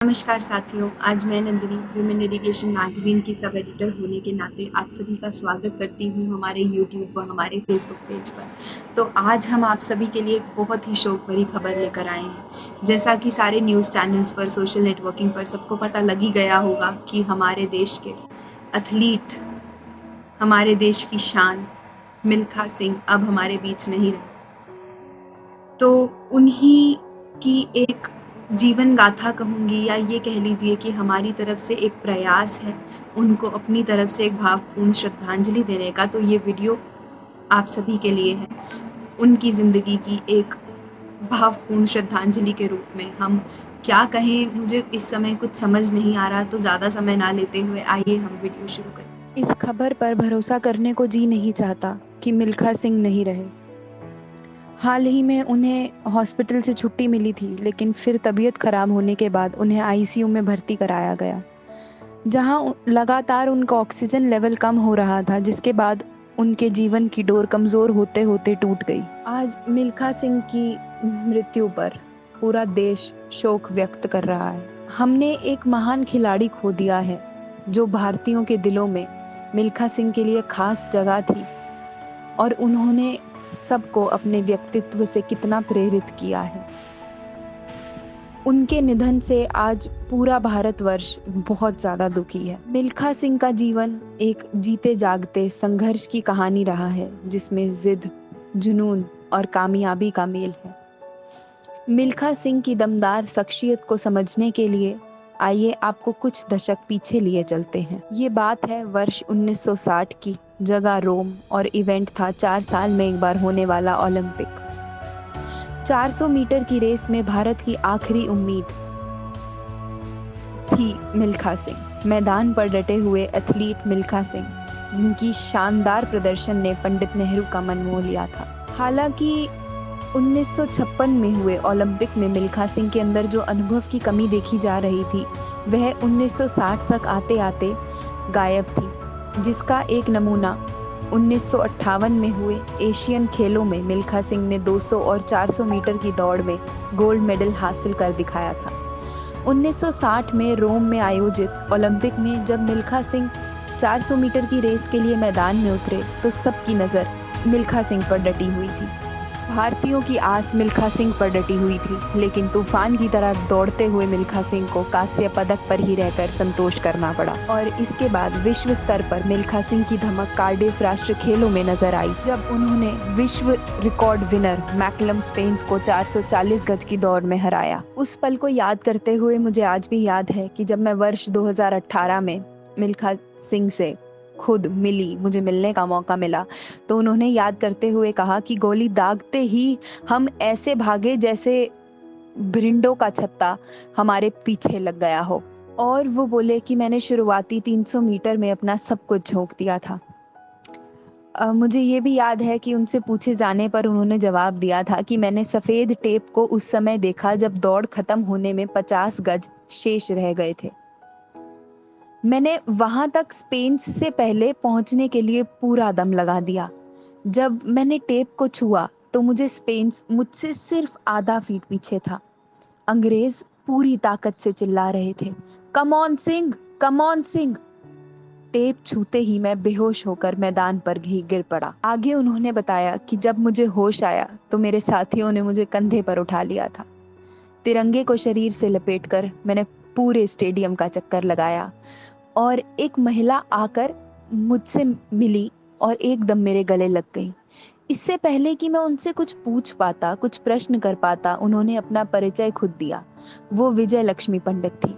नमस्कार साथियों, आज मैं नंदिनी ह्यूमन एजुकेशन मैगजीन की सब एडिटर होने के नाते आप सभी का स्वागत करती हूँ हमारे यूट्यूब व हमारे फेसबुक पेज पर। तो आज हम आप सभी के लिए एक बहुत ही शोक भरी खबर लेकर आए हैं। जैसा कि सारे न्यूज़ चैनल्स पर, सोशल नेटवर्किंग पर सबको पता लग ही गया होगा कि हमारे देश के एथलीट, हमारे देश की शान मिल्खा सिंह अब हमारे बीच नहीं रहे। तो उन्हीं की एक जीवन गाथा कहूँगी, या ये कह लीजिए कि हमारी तरफ से एक प्रयास है उनको अपनी तरफ से एक भावपूर्ण श्रद्धांजलि देने का। तो ये वीडियो आप सभी के लिए है। उनकी ज़िंदगी की एक भावपूर्ण श्रद्धांजलि के रूप में हम क्या कहें, मुझे इस समय कुछ समझ नहीं आ रहा। तो ज़्यादा समय ना लेते हुए आइए हम वीडियो शुरू करें। इस खबर पर भरोसा करने को जी नहीं चाहता कि मिल्खा सिंह नहीं रहे। हाल ही में उन्हें हॉस्पिटल से छुट्टी मिली थी, लेकिन फिर तबीयत खराब होने के बाद उन्हें आईसीयू में भर्ती कराया गया, जहां लगातार उनका ऑक्सीजन लेवल कम हो रहा था, जिसके बाद उनके जीवन की डोर कमजोर होते होते टूट गई। आज मिल्खा सिंह की मृत्यु पर पूरा देश शोक व्यक्त कर रहा है। हमने एक महान खिलाड़ी खो दिया है, जो भारतीयों के दिलों में मिल्खा सिंह के लिए खास जगह थी और उन्होंने सबको अपने व्यक्तित्व से कितना प्रेरित किया है। उनके निधन से आज पूरा भारतवर्ष बहुत ज़्यादा दुखी है। मिल्खा सिंह का जीवन एक जीते जागते संघर्ष की कहानी रहा है, जिसमें जिद, जुनून और कामयाबी का मेल है। मिल्खा सिंह की दमदार शख्सियत को समझने के लिए आइए आपको कुछ दशक पीछे लिए चलते हैं। ये बात है वर्ष 1960 की, जगह रोम और इवेंट था 4 साल में एक बार होने वाला ओलंपिक। 400 मीटर की रेस में भारत की आखिरी उम्मीद थी मिल्खा सिंह। मैदान पर डटे हुए एथलीट मिल्खा सिंह, जिनकी शानदार प्रदर्शन ने पंडित नेहरू का मन मोह लिया था। हालांकि 1956 में हुए ओलंपिक में मिल्खा सिंह के अंदर जो अनुभव की कमी देखी जा रही थी, वह 1960 तक आते आते गायब थी, जिसका एक नमूना 1958 में हुए एशियन खेलों में मिल्खा सिंह ने 200 और 400 मीटर की दौड़ में गोल्ड मेडल हासिल कर दिखाया था। 1960 में रोम में आयोजित ओलंपिक में जब मिल्खा सिंह 400 मीटर की रेस के लिए मैदान में उतरे, तो सबकी नज़र मिल्खा सिंह पर डटी हुई थी। भारतीयों की आस मिल्खा सिंह पर डटी हुई थी, लेकिन तूफान की तरह दौड़ते हुए मिल्खा सिंह को कांस्य पदक पर ही रहकर संतोष करना पड़ा। और इसके बाद विश्व स्तर पर मिल्खा सिंह की धमक कार्डिफ राष्ट्रीय खेलों में नजर आई, जब उन्होंने विश्व रिकॉर्ड विनर मैकलम स्पेंस को 440 गज की दौड़ में हराया। उस पल को याद करते हुए मुझे आज भी याद है कि जब मैं वर्ष 2018 में मिल्खा सिंह से खुद मिली, मुझे मिलने का मौका मिला, तो उन्होंने याद करते हुए कहा कि गोली दागते ही हम ऐसे भागे जैसे भिंडों का छत्ता हमारे पीछे लग गया हो। और वो बोले कि मैंने शुरुआती 300 मीटर में अपना सब कुछ झोंक दिया था। मुझे ये भी याद है कि उनसे पूछे जाने पर उन्होंने जवाब दिया था कि मैंने सफ़ेद टेप को उस समय देखा जब दौड़ खत्म होने में 50 गज शेष रह गए थे। मैंने वहां तक स्पेंस से पहले पहुंचने के लिए पूरा दम लगा दिया। जब मैंने टेप को छुआ तो मुझे स्पेंस मुझसे सिर्फ आधा फीट पीछे था। अंग्रेज पूरी ताकत से चिल्ला रहे थे, come on Singh, come on Singh. Tape छूते ही मैं बेहोश होकर मैदान पर ही गिर पड़ा। आगे उन्होंने बताया कि जब मुझे होश आया तो मेरे साथियों ने मुझे कंधे पर उठा लिया था। तिरंगे को शरीर से लपेटकर मैंने पूरे स्टेडियम का चक्कर लगाया और एक महिला आकर मुझसे मिली और एकदम मेरे गले लग गई। इससे पहले कि मैं उनसे कुछ पूछ पाता, कुछ प्रश्न कर पाता, उन्होंने अपना परिचय खुद दिया। वो विजय लक्ष्मी पंडित थी,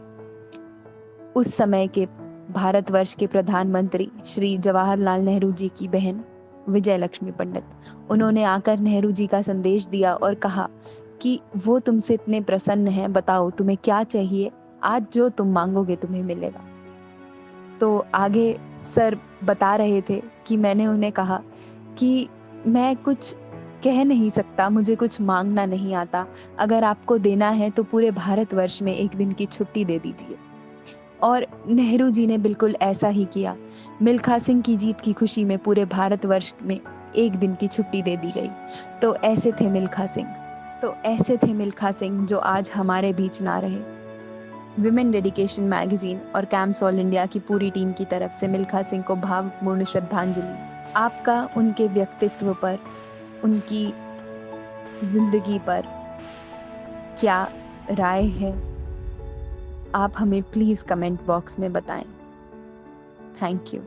उस समय के भारतवर्ष के प्रधानमंत्री श्री जवाहरलाल नेहरू जी की बहन विजय लक्ष्मी पंडित। उन्होंने आकर नेहरू जी का संदेश दिया और कहा कि वो तुमसे इतने प्रसन्न हैं, बताओ तुम्हें क्या चाहिए, आज जो तुम मांगोगे तुम्हें मिलेगा। तो आगे सर बता रहे थे कि मैंने उन्हें कहा कि मैं कुछ कह नहीं सकता, मुझे कुछ मांगना नहीं आता, अगर आपको देना है तो पूरे भारतवर्ष में एक दिन की छुट्टी दे दीजिए। और नेहरू जी ने बिल्कुल ऐसा ही किया। मिल्खा सिंह की जीत की खुशी में पूरे भारतवर्ष में एक दिन की छुट्टी दे दी गई। तो ऐसे थे मिल्खा सिंह जो आज हमारे बीच ना रहे। विमेन डेडिकेशन मैगजीन और कैंप्स ऑल इंडिया की पूरी टीम की तरफ से मिल्खा सिंह को भावपूर्ण श्रद्धांजलि। आपका उनके व्यक्तित्व पर, उनकी जिंदगी पर क्या राय है? आप हमें प्लीज कमेंट बॉक्स में बताएं। Thank you.